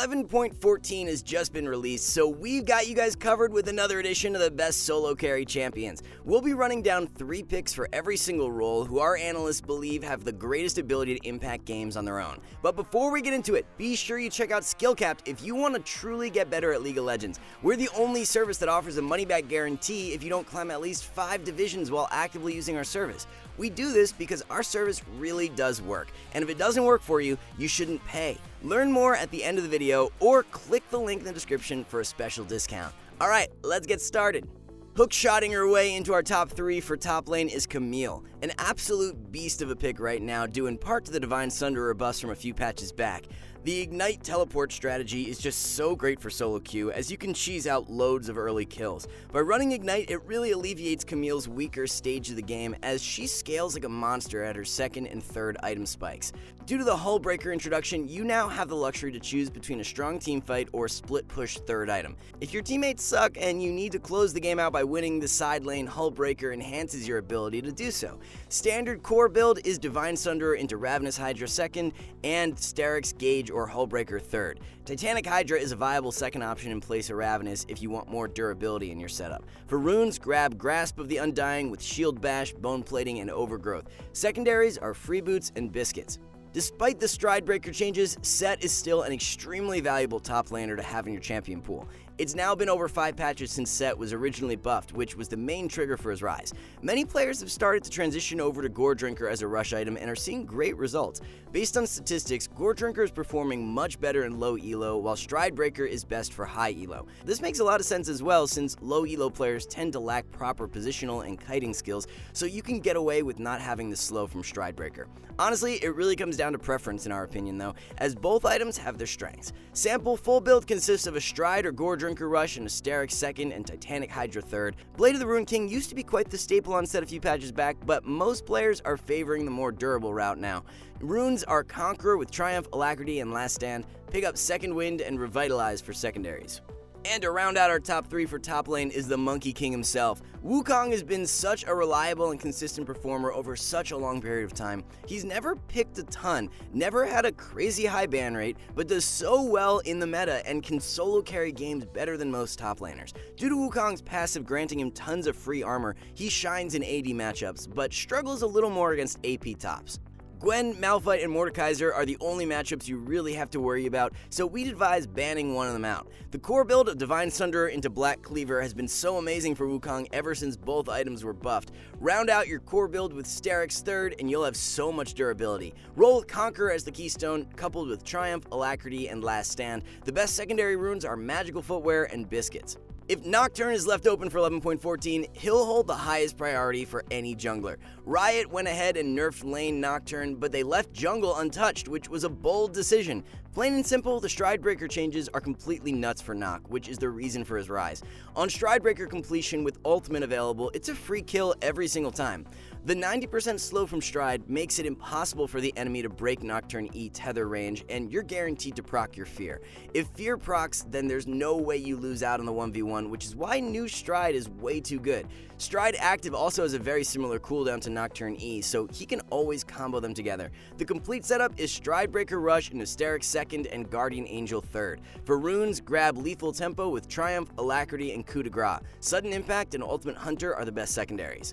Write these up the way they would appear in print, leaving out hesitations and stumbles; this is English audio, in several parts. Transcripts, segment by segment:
11.14 has just been released, so we've got you guys covered with another edition of the best solo carry champions. We'll be running down 3 picks for every single role who our analysts believe have the greatest ability to impact games on their own. But before we get into it, be sure you check out SkillCapped if you want to truly get better at League of Legends. We're the only service that offers a money-back guarantee if you don't climb at least 5 divisions while actively using our service. We do this because our service really does work, and if it doesn't work for you, you shouldn't pay. Learn more at the end of the video or click the link in the description for a special discount. Alright, let's get started. Hookshotting her way into our top 3 for top lane is Camille, an absolute beast of a pick right now due in part to the Divine Sunderer buffs from a few patches back. The Ignite teleport strategy is just so great for solo queue as you can cheese out loads of early kills. By running Ignite, it really alleviates Camille's weaker stage of the game as she scales like a monster at her 2nd and 3rd item spikes. Due to the Hull Breaker introduction, you now have the luxury to choose between a strong team fight or split push 3rd item. If your teammates suck and you need to close the game out by winning the side lane, Hull Breaker enhances your ability to do so. Standard core build is Divine Sunderer into Ravenous Hydra 2nd and Sterix Gauge or Hullbreaker 3rd. Titanic Hydra is a viable second option in place of Ravenous if you want more durability in your setup. For runes, grab Grasp of the Undying with Shield Bash, Bone Plating, and Overgrowth. Secondaries are Freeboots and Biscuits. Despite the Stride Breaker changes, Set is still an extremely valuable top laner to have in your champion pool. It's now been over 5 patches since Set was originally buffed, which was the main trigger for his rise. Many players have started to transition over to Gore Drinker as a rush item and are seeing great results. Based on statistics, Gore Drinker is performing much better in low elo, while Stride Breaker is best for high elo. This makes a lot of sense as well, since low elo players tend to lack proper positional and kiting skills, so you can get away with not having the slow from Stride Breaker. Honestly, it really comes down to preference in our opinion though, as both items have their strengths. Sample full build consists of a Stride or Gore Drinker rush and a Sterix 2nd and Titanic Hydra 3rd. Blade of the Ruined King used to be quite the staple on Set a few patches back, but most players are favoring the more durable route now. Runes are Conqueror with Triumph, Alacrity, and Last Stand. Pick up Second Wind and Revitalize for secondaries. And to round out our top 3 for top lane is the Monkey King himself. Wukong has been such a reliable and consistent performer over such a long period of time. He's never picked a ton, never had a crazy high ban rate, but does so well in the meta and can solo carry games better than most top laners. Due to Wukong's passive granting him tons of free armor, he shines in AD matchups, but struggles a little more against AP tops. Gwen, Malphite, and Mordekaiser are the only matchups you really have to worry about, so we'd advise banning one of them out. The core build of Divine Sunderer into Black Cleaver has been so amazing for Wukong ever since both items were buffed. Round out your core build with Sterix 3rd and you'll have so much durability. Roll with Conqueror as the keystone, coupled with Triumph, Alacrity, and Last Stand. The best secondary runes are Magical Footwear and Biscuits. If Nocturne is left open for 11.14, he'll hold the highest priority for any jungler. Riot went ahead and nerfed lane Nocturne, but they left jungle untouched, which was a bold decision. Plain and simple, the Stride Breaker changes are completely nuts for Nock, which is the reason for his rise. On Stride Breaker completion with ultimate available, it's a free kill every single time. The 90% slow from Stride makes it impossible for the enemy to break Nocturne E tether range, and you're guaranteed to proc your Fear. If Fear procs, then there's no way you lose out on the 1v1, which is why new Stride is way too good. Stride Active also has a very similar cooldown to Nocturne E, so he can always combo them together. The complete setup is Stride Breaker Rush into Sterix 2nd and Guardian Angel 3rd. For runes, grab Lethal Tempo with Triumph, Alacrity, and Coup de Grace. Sudden Impact and Ultimate Hunter are the best secondaries.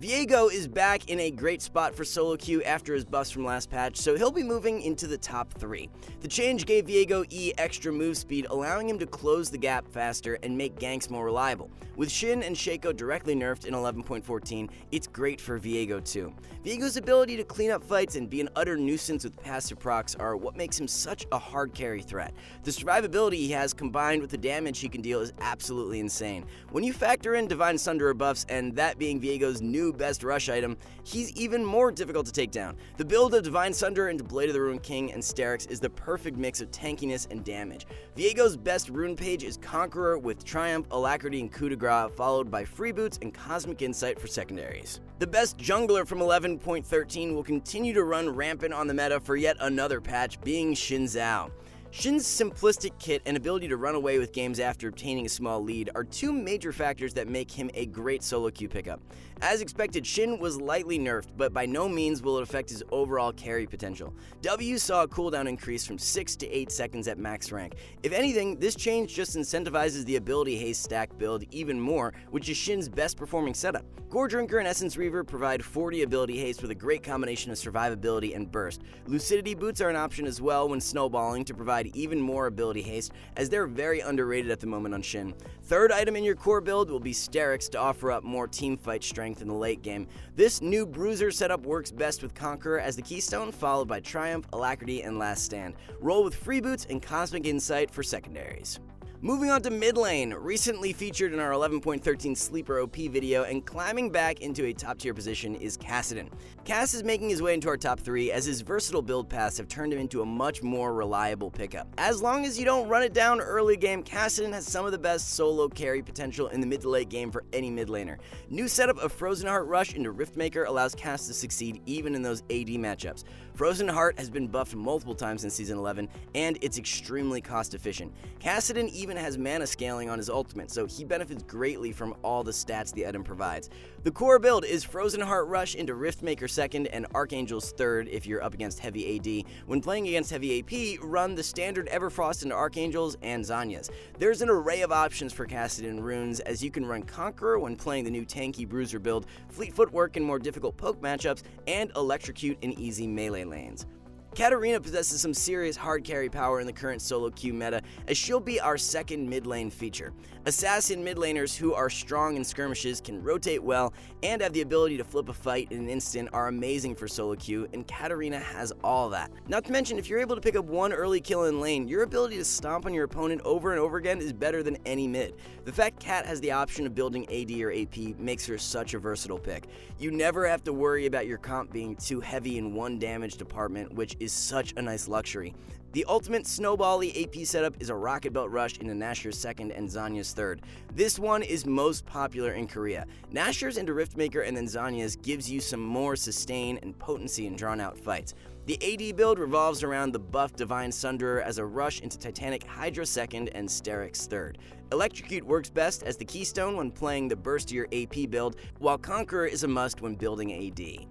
Viego is back in a great spot for solo queue after his buffs from last patch, so he'll be moving into the top 3. The change gave Viego E extra move speed, allowing him to close the gap faster and make ganks more reliable. With Shin and Shaco directly nerfed in 11.14, it's great for Viego too. Viego's ability to clean up fights and be an utter nuisance with passive procs are what makes him such a hard carry threat. The survivability he has combined with the damage he can deal is absolutely insane. When you factor in Divine Sunderer buffs and that being Viego's new best rush item, he's even more difficult to take down. The build of Divine Sunderer into Blade of the Ruined King and Sterix is the perfect mix of tankiness and damage. Viego's best rune page is Conqueror with Triumph, Alacrity, and Coup de Grace, followed by Freeboots and Cosmic Insight for secondaries. The best jungler from 11.13 will continue to run rampant on the meta for yet another patch, being Xin Zhao. Shin's simplistic kit and ability to run away with games after obtaining a small lead are two major factors that make him a great solo queue pickup. As expected, Shin was lightly nerfed, but by no means will it affect his overall carry potential. W saw a cooldown increase from 6 to 8 seconds at max rank. If anything, this change just incentivizes the ability haste stack build even more, which is Shin's best performing setup. Gore Drinker and Essence Reaver provide 40 ability haste with a great combination of survivability and burst. Lucidity boots are an option as well when snowballing to provide even more ability haste, as they're very underrated at the moment on Shin. Third item in your core build will be Sterix to offer up more teamfight strength in the late game. This new Bruiser setup works best with Conqueror as the keystone, followed by Triumph, Alacrity, and Last Stand. Roll with Free Boots and Cosmic Insight for secondaries. Moving on to mid lane, recently featured in our 11.13 Sleeper OP video and climbing back into a top tier position is Kassadin. Cass is making his way into our top 3 as his versatile build paths have turned him into a much more reliable pickup. As long as you don't run it down early game, Kassadin has some of the best solo carry potential in the mid to late game for any mid laner. New setup of Frozen Heart Rush into Riftmaker allows Cass to succeed even in those AD matchups. Frozen Heart has been buffed multiple times in Season 11, and it's extremely cost efficient. Kassadin even has mana scaling on his ultimate, so he benefits greatly from all the stats the item provides. The core build is Frozen Heart Rush into Riftmaker 2nd and Archangel's 3rd if you're up against heavy AD. When playing against heavy AP, run the standard Everfrost into Archangels and Zanyas. There's an array of options for Kassadin runes, as you can run Conqueror when playing the new tanky Bruiser build, Fleet Footwork in more difficult poke matchups, and Electrocute in easy melee lanes. Katarina possesses some serious hard carry power in the current solo queue meta, as she'll be our second mid lane feature. Assassin mid laners who are strong in skirmishes, can rotate well, and have the ability to flip a fight in an instant are amazing for solo queue, and Katarina has all that. Not to mention, if you're able to pick up one early kill in lane, your ability to stomp on your opponent over and over again is better than any mid. The fact Kat has the option of building AD or AP makes her such a versatile pick. You never have to worry about your comp being too heavy in one damage department, which is such a nice luxury. The ultimate snowbally AP setup is a Rocket Belt Rush into Nashor's 2nd and Zanya's 3rd. This one is most popular in Korea. Nashor's into Riftmaker and then Zanya's gives you some more sustain and potency in drawn out fights. The AD build revolves around the buff Divine Sunderer as a rush into Titanic Hydra 2nd and Sterix 3rd. Electrocute works best as the keystone when playing the burstier AP build, while Conqueror is a must when building AD.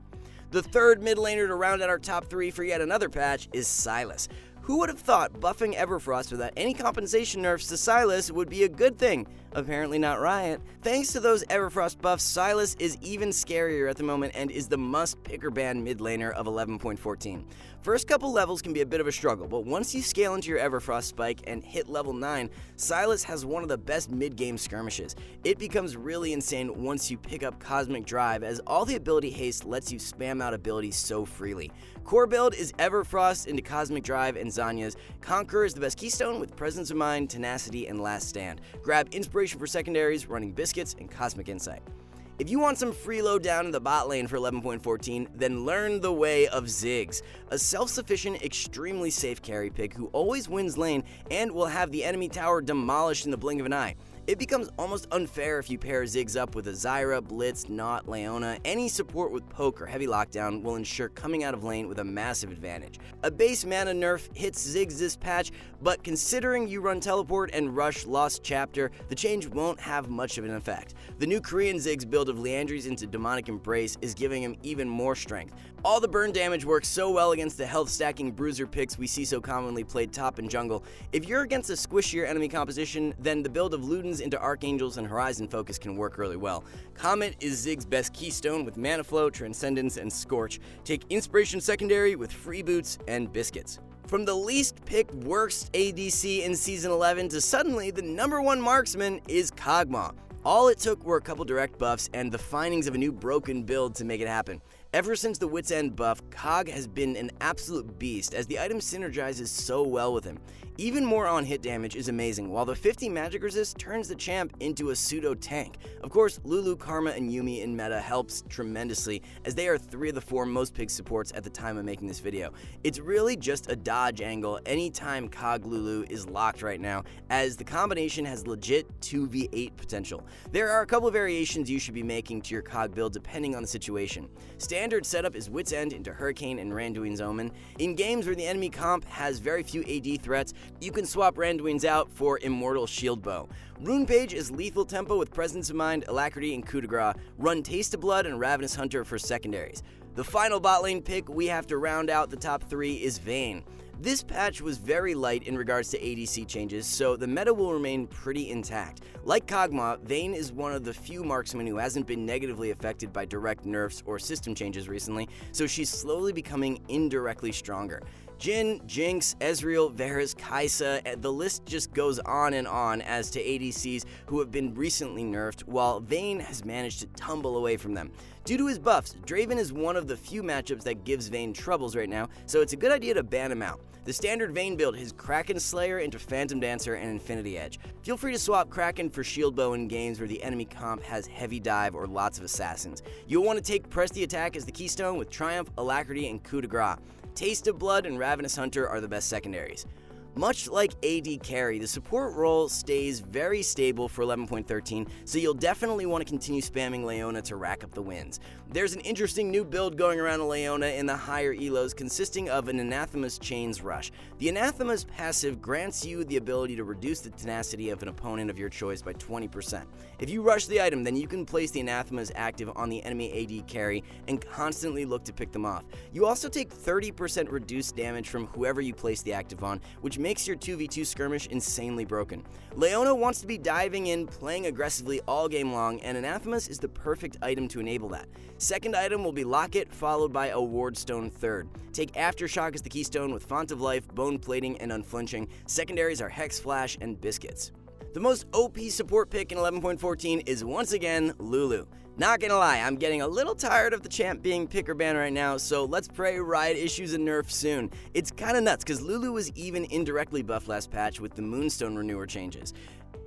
The third mid laner to round out our top 3 for yet another patch is Sylas. Who would have thought buffing Everfrost without any compensation nerfs to Sylas would be a good thing? Apparently not Riot. Thanks to those Everfrost buffs, Sylas is even scarier at the moment and is the must-picker ban mid laner of 11.14. First couple levels can be a bit of a struggle, but once you scale into your Everfrost spike and hit level 9, Sylas has one of the best mid-game skirmishes. It becomes really insane once you pick up Cosmic Drive, as all the ability haste lets you spam out abilities so freely. Core build is Everfrost into Cosmic Drive and Zanya's. Conqueror is the best keystone with Presence of Mind, Tenacity, and Last Stand. Grab Inspiration for secondaries, running Biscuits, and Cosmic Insight. If you want some free load down in the bot lane for 11.14, then learn the way of Ziggs, a self-sufficient, extremely safe carry pick who always wins lane and will have the enemy tower demolished in the blink of an eye. It becomes almost unfair if you pair Ziggs up with a Zyra, Blitz, Naut, Leona. Any support with poke or heavy lockdown will ensure coming out of lane with a massive advantage. A base mana nerf hits Ziggs this patch, but considering you run teleport and rush Lost Chapter, the change won't have much of an effect. The new Korean Ziggs build of Liandry's into Demonic Embrace is giving him even more strength. All the burn damage works so well against the health stacking bruiser picks we see so commonly played top and jungle. If you're against a squishier enemy composition, then the build of Ludens into Archangels and Horizon Focus can work really well. Comet is Ziggs' best keystone with Mana Flow, Transcendence, and Scorch. Take Inspiration secondary with Free Boots and Biscuits. From the least picked worst ADC in Season 11 to suddenly the #1 marksman is Kog'Maw. All it took were a couple direct buffs and the findings of a new broken build to make it happen. Ever since the Wit's End buff, Kog has been an absolute beast as the item synergizes so well with him. Even more on hit damage is amazing, while the 50 magic resist turns the champ into a pseudo tank. Of course, Lulu, Karma, and Yuumi in meta helps tremendously, as they are 3 of the 4 most picked supports at the time of making this video. It's really just a dodge angle anytime Kog Lulu is locked right now, as the combination has legit 2v8 potential. There are a couple of variations you should be making to your Kog build depending on the situation. Stand standard setup is Wit's End into Hurricane and Randuin's Omen. In games where the enemy comp has very few AD threats, you can swap Randuin's out for Immortal Shield Bow. Rune Page is lethal tempo with Presence of Mind, Alacrity, and Coup de Grace. Run Taste of Blood and Ravenous Hunter for secondaries. The final bot lane pick we have to round out the top 3 is Vayne. This patch was very light in regards to ADC changes, so the meta will remain pretty intact. Like Kog'Maw, Vayne is one of the few marksmen who hasn't been negatively affected by direct nerfs or system changes recently, so she's slowly becoming indirectly stronger. Jhin, Jinx, Ezreal, Varus, Kai'Sa, the list just goes on and on as to ADCs who have been recently nerfed, while Vayne has managed to tumble away from them. Due to his buffs, Draven is one of the few matchups that gives Vayne troubles right now, so it's a good idea to ban him out. The standard Vayne build is Kraken Slayer into Phantom Dancer and Infinity Edge. Feel free to swap Kraken for Shield Bow in games where the enemy comp has heavy dive or lots of assassins. You'll want to take Press the Attack as the keystone with Triumph, Alacrity, and Coup de Grace. Taste of Blood and Ravenous Hunter are the best secondaries. Much like AD carry, the support role stays very stable for 11.13, so you'll definitely want to continue spamming Leona to rack up the wins. There's an interesting new build going around Leona in the higher elos consisting of an Anathema's Chains Rush. The Anathema's passive grants you the ability to reduce the tenacity of an opponent of your choice by 20%. If you rush the item, then you can place the Anathema's active on the enemy AD carry and constantly look to pick them off. You also take 30% reduced damage from whoever you place the active on, which makes your 2v2 skirmish insanely broken. Leona wants to be diving in, playing aggressively all game long, and Anathema's is the perfect item to enable that. Second item will be Locket, followed by a Ward Stone third. Take Aftershock as the keystone with Font of Life, Bone Plating, and Unflinching. Secondaries are Hex Flash and Biscuits. The most OP support pick in 11.14 is once again Lulu. Not gonna lie, I'm getting a little tired of the champ being pick or ban right now, so let's pray riot issues and nerf soon. It's kinda nuts, cause Lulu was even indirectly buffed last patch with the Moonstone Renewer changes.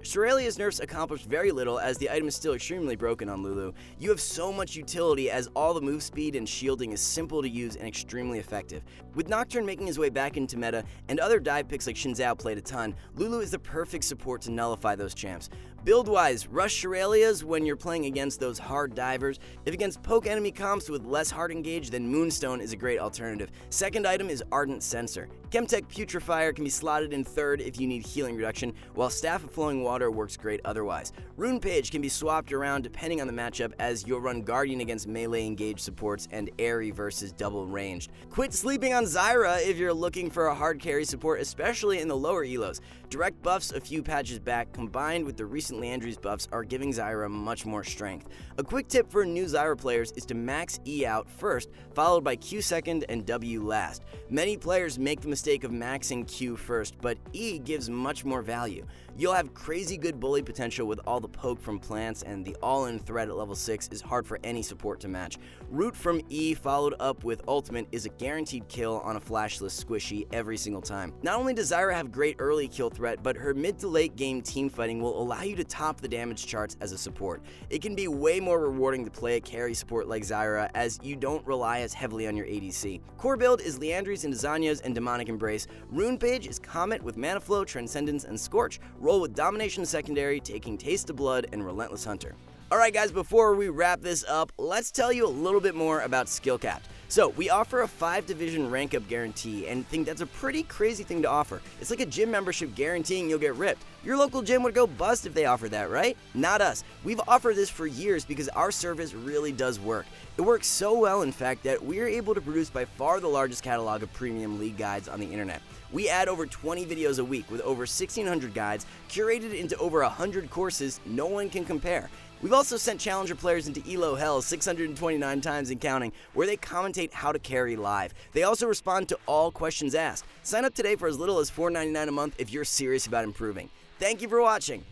Shurelia's nerfs accomplished very little as the item is still extremely broken on Lulu. You have so much utility as all the move speed and shielding is simple to use and extremely effective. With Nocturne making his way back into meta and other dive picks like Xin Zhao played a ton, Lulu is the perfect support to nullify those champs. Build-wise, rush Shurelia's when you're playing against those hard divers. If against poke enemy comps with less hard engage, then Moonstone is a great alternative. Second item is Ardent Censer. Chemtech Putrefier can be slotted in third if you need healing reduction, while Staff of Flowing Water works great otherwise. Rune Page can be swapped around depending on the matchup, as you'll run Guardian against melee engaged supports and Airy versus double ranged. Quit sleeping on Zyra if you're looking for a hard carry support, especially in the lower elos. Direct buffs a few patches back combined with the recent Landry's buffs are giving Zyra much more strength. A quick tip for new Zyra players is to max E out first, followed by Q second and W last. Many players make the mistake of maxing Q first, but E gives much more value. You'll have crazy good bully potential with all the poke from plants, and the all-in threat at level 6 is hard for any support to match. Root from E followed up with ultimate is a guaranteed kill on a flashless squishy every single time. Not only does Zyra have great early kill threat, but her mid to late game team fighting will allow you to top the damage charts as a support. It can be way more rewarding to play a carry support like Zyra, as you don't rely as heavily on your ADC. Core build is Liandry's into Zanya's and Demonic Embrace. Rune Page is Comet with Mana Flow, Transcendence, and Scorch. Roll with Domination secondary, taking Taste of Blood and Relentless Hunter. Alright guys, before we wrap this up, let's tell you a little bit more about SkillCapped. So, we offer a 5-division rank up guarantee and think that's a pretty crazy thing to offer. It's like a gym membership guaranteeing you'll get ripped. Your local gym would go bust if they offered that, right? Not us. We've offered this for years because our service really does work. It works so well, in fact, that we are able to produce by far the largest catalog of premium league guides on the internet. We add over 20 videos a week with over 1,600 guides, curated into over 100 courses no one can compare. We've also sent challenger players into Elo Hell 629 times and counting, where they commentate how to carry live. They also respond to all questions asked. Sign up today for as little as $4.99 a month if you're serious about improving. Thank you for watching.